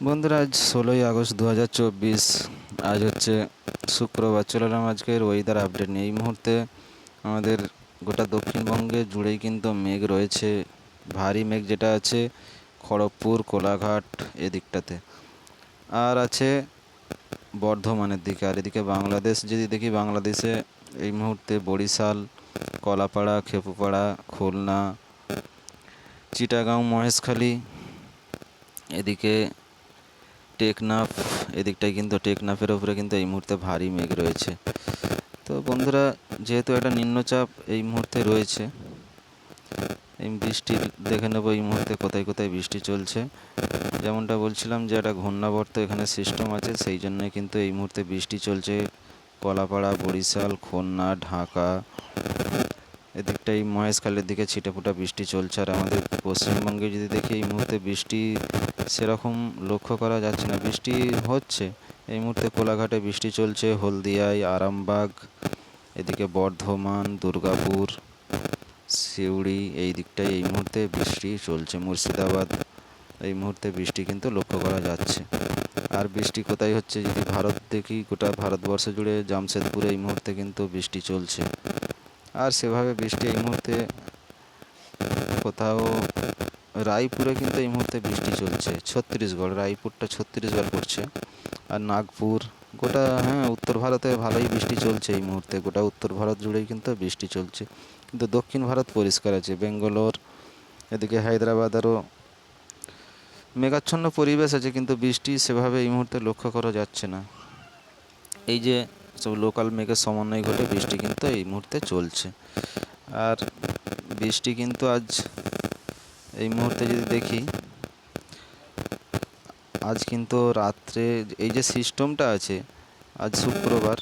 বন্ধুরা, আজ 16ই আগস্ট 2024। আজ হচ্ছে শুক্রবার। চলে এলাম আজকের ওয়েদার আপডেট নিয়ে। এই মুহূর্তে আমাদের গোটা দক্ষিণবঙ্গে জুড়েই কিন্তু মেঘ রয়েছে। ভারী মেঘ যেটা আছে খড়গপুর, কোলাঘাট এদিকটাতে, আর আছে বর্ধমানের দিকে। আর এদিকে বাংলাদেশ যদি দেখি, বাংলাদেশে এই মুহূর্তে বরিশাল, কলাপাড়া, খেপুপাড়া, খুলনা, চিটাগাঁও, মহেশখালী, এদিকে টেকনাফ, এদিকটায় কিন্তু টেকনাফের ওপরে কিন্তু এই মুহূর্তে ভারী মেঘ রয়েছে। তো বন্ধুরা, যেহেতু একটা নিম্নচাপ এই মুহূর্তে রয়েছে, এই বৃষ্টি দেখে নেবো এই মুহূর্তে কোথায় কোথায় বৃষ্টি চলছে। যেমনটা বলছিলাম যে একটা ঘূর্ণাবর্ত এখানে সিস্টেম আছে, সেই জন্যে কিন্তু এই মুহূর্তে বৃষ্টি চলছে কলাপাড়া, বরিশাল, খুলনা, ঢাকা, এদিকটাই মহেশখালীর দিকে ছিটেফোঁটা বৃষ্টি চলছে। আর আমাদের পশ্চিমবঙ্গে যদি দেখি, এই মুহূর্তে বৃষ্টি সেরকম লক্ষ্য করা যাচ্ছে না। বৃষ্টি হচ্ছে এই মুহূর্তে, কোলাঘাটে বৃষ্টি চলছে, হলদিয়ায়, আরামবাগ, এদিকে বর্ধমান, দুর্গাপুর, সিউড়ি, এই দিকটায় এই মুহূর্তে বৃষ্টি চলছে। মুর্শিদাবাদ, এই মুহূর্তে বৃষ্টি কিন্তু লক্ষ্য করা যাচ্ছে। আর বৃষ্টি কোথায় হচ্ছে যদি ভারত দেখি, গোটা ভারতবর্ষ জুড়ে জামশেদপুরে এই মুহূর্তে কিন্তু বৃষ্টি চলছে। আর সেভাবে বৃষ্টি এই মুহূর্তে কোথাও রায়পুরে কিন্তু এই মুহূর্তে বৃষ্টি চলছে। ছত্তিশগড়, রায়পুরটা ছত্তিশগড় পড়ছে। আর নাগপুর, গোটা উত্তর ভারতে ভালোই বৃষ্টি চলছে এই মুহূর্তে। গোটা উত্তর ভারত জুড়েই কিন্তু বৃষ্টি চলছে, কিন্তু দক্ষিণ ভারত পরিষ্কার আছে। বেঙ্গালোর, এদিকে হায়দ্রাবাদ, আরও মেঘাচ্ছন্ন পরিবেশ আছে, কিন্তু বৃষ্টি সেভাবে এই মুহূর্তে লক্ষ্য করা যাচ্ছে না। এই যে সব লোকাল মেঘের সমন্বয় ঘটে বৃষ্টি কিন্তু এই মুহূর্তে চলছে। আর বৃষ্টি কিন্তু আজ এই মুহূর্তে যদি দেখি, আজ কিন্তু রাত্রে এই যে সিস্টেমটা আছে, আজ শুক্রবার,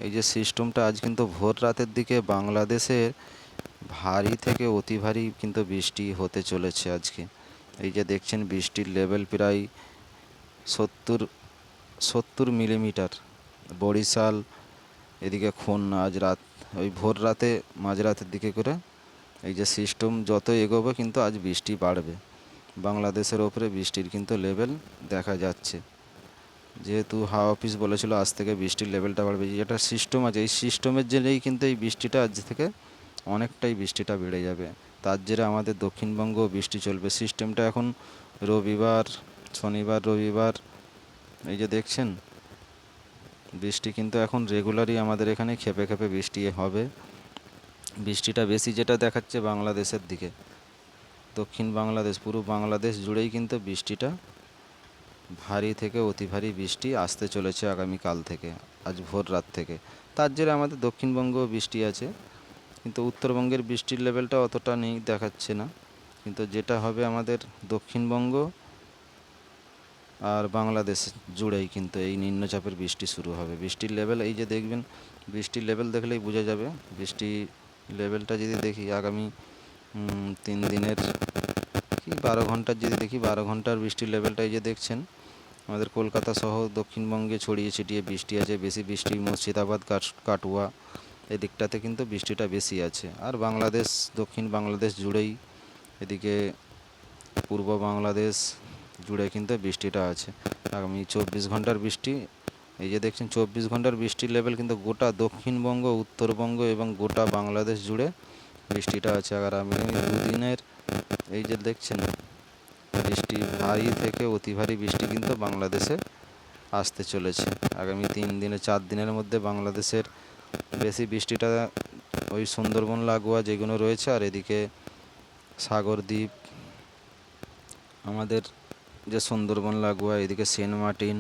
এই যে সিস্টেমটা আজ কিন্তু ভোর রাতের দিকে বাংলাদেশের ভারী থেকে অতি ভারী কিন্তু বৃষ্টি হতে চলেছে আজকে। এই যে দেখছেন বৃষ্টির লেভেল প্রায় 70 মিলিমিটার। বরিশাল, এদিকে খুলনা, আজ রাত ওই ভোর রাতে মাঝরাতের দিকে করে এই যে সিস্টেম যত এগোবে কিন্তু আজ বৃষ্টি বাড়বে। বাংলাদেশের ওপরে বৃষ্টির কিন্তু লেভেল দেখা যাচ্ছে, যেহেতু হাওয়া অফিস বলেছিল আজ থেকে বৃষ্টির লেভেলটা বাড়বে। যেটা সিস্টেম আছে, এই সিস্টেমের জেরেই কিন্তু এই বৃষ্টিটা আজ থেকে অনেকটাই বৃষ্টিটা বেড়ে যাবে। তার জেরে আমাদের দক্ষিণবঙ্গ বৃষ্টি চলবে। সিস্টেমটা এখন রবিবার, শনিবার, রবিবার, এই যে দেখছেন বৃষ্টি কিন্তু এখন রেগুলারই আমাদের এখানে খেপে খেপে বৃষ্টি হবে। বৃষ্টিটা বেশি যেটা দেখাচ্ছে বাংলাদেশের দিকে, দক্ষিণ বাংলাদেশ, পুরো বাংলাদেশ জুড়েই কিন্তু বৃষ্টিটা ভারী থেকে অতি ভারী বৃষ্টি আসতে চলেছে আগামীকাল থেকে, আজ ভোর রাত থেকে। তার জেরে আমাদের দক্ষিণবঙ্গেও বৃষ্টি আছে, কিন্তু উত্তরবঙ্গের বৃষ্টির লেভেলটা অতটা নেই, দেখাচ্ছে না। কিন্তু যেটা হবে আমাদের দক্ষিণবঙ্গ আর বাংলাদেশ জুড়েই কিন্তু এই নিম্নচাপের বৃষ্টি শুরু হবে। বৃষ্টির লেভেল এই যে দেখবেন, বৃষ্টির লেভেল দেখলেই বোঝা যাবে। বৃষ্টি লেভেলটা যদি দেখি আগামী 3 দিনের কি 12 ঘন্টার যদি দেখি, 12 ঘন্টার বৃষ্টির লেভেলটা এই যে দেখছেন, আমাদের কলকাতা সহ দক্ষিণবঙ্গে ছড়িয়ে ছিটিয়ে বৃষ্টি আছে। বেশি বৃষ্টি মুর্শিদাবাদ, কাটুয়া, এদিকটাতে কিন্তু বৃষ্টিটা বেশি আছে। আর বাংলাদেশ, দক্ষিণ বাংলাদেশ জুড়েই, এদিকে পূর্ব বাংলাদেশ জুড়ে কিন্তু বৃষ্টিটা আছে। আগামী 24 ঘন্টার বৃষ্টি এই যে দেখছেন, 24 ঘন্টার বৃষ্টির লেভেল কিন্তু গোটা দক্ষিণবঙ্গ, উত্তরবঙ্গ এবং গোটা বাংলাদেশ জুড়ে বৃষ্টিটা আছে। আগামী 2 দিনের এই যে দেখছেন বৃষ্টি, ভারী থেকে অতি ভারী বৃষ্টি কিন্তু বাংলাদেশে আসতে চলেছে। আগামী 3 দিনে 4 দিনের মধ্যে বাংলাদেশের বেশি বৃষ্টিটা ওই সুন্দরবন লাগোয়া যেগুলো রয়েছে, আর এদিকে সাগরদ্বীপ, আমাদের যে সুন্দরবন লাগোয়া, এদিকে সেন্ট মার্টিন,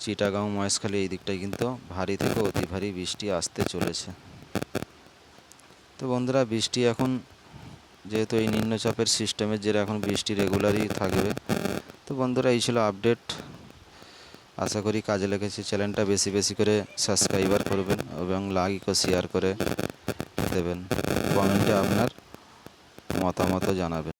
চিটাগাঁও, মহেশখালী, এই দিকটায় কিন্তু ভারী থেকে অতি ভারী বৃষ্টি আসতে চলেছে। তো বন্ধুরা, বৃষ্টি এখন যেহেতু এই নিম্নচাপের সিস্টেমের জেরে এখন বৃষ্টি রেগুলারই থাকবে। তো বন্ধুরা, এই ছিল আপডেট। আশা করি কাজে লেগেছে। চ্যানেলটা বেশি বেশি করে সাবস্ক্রাইবার করবেন এবং লাইক ও শেয়ার করে দেবেন। কমেন্টে আপনার মতামতও জানাবেন।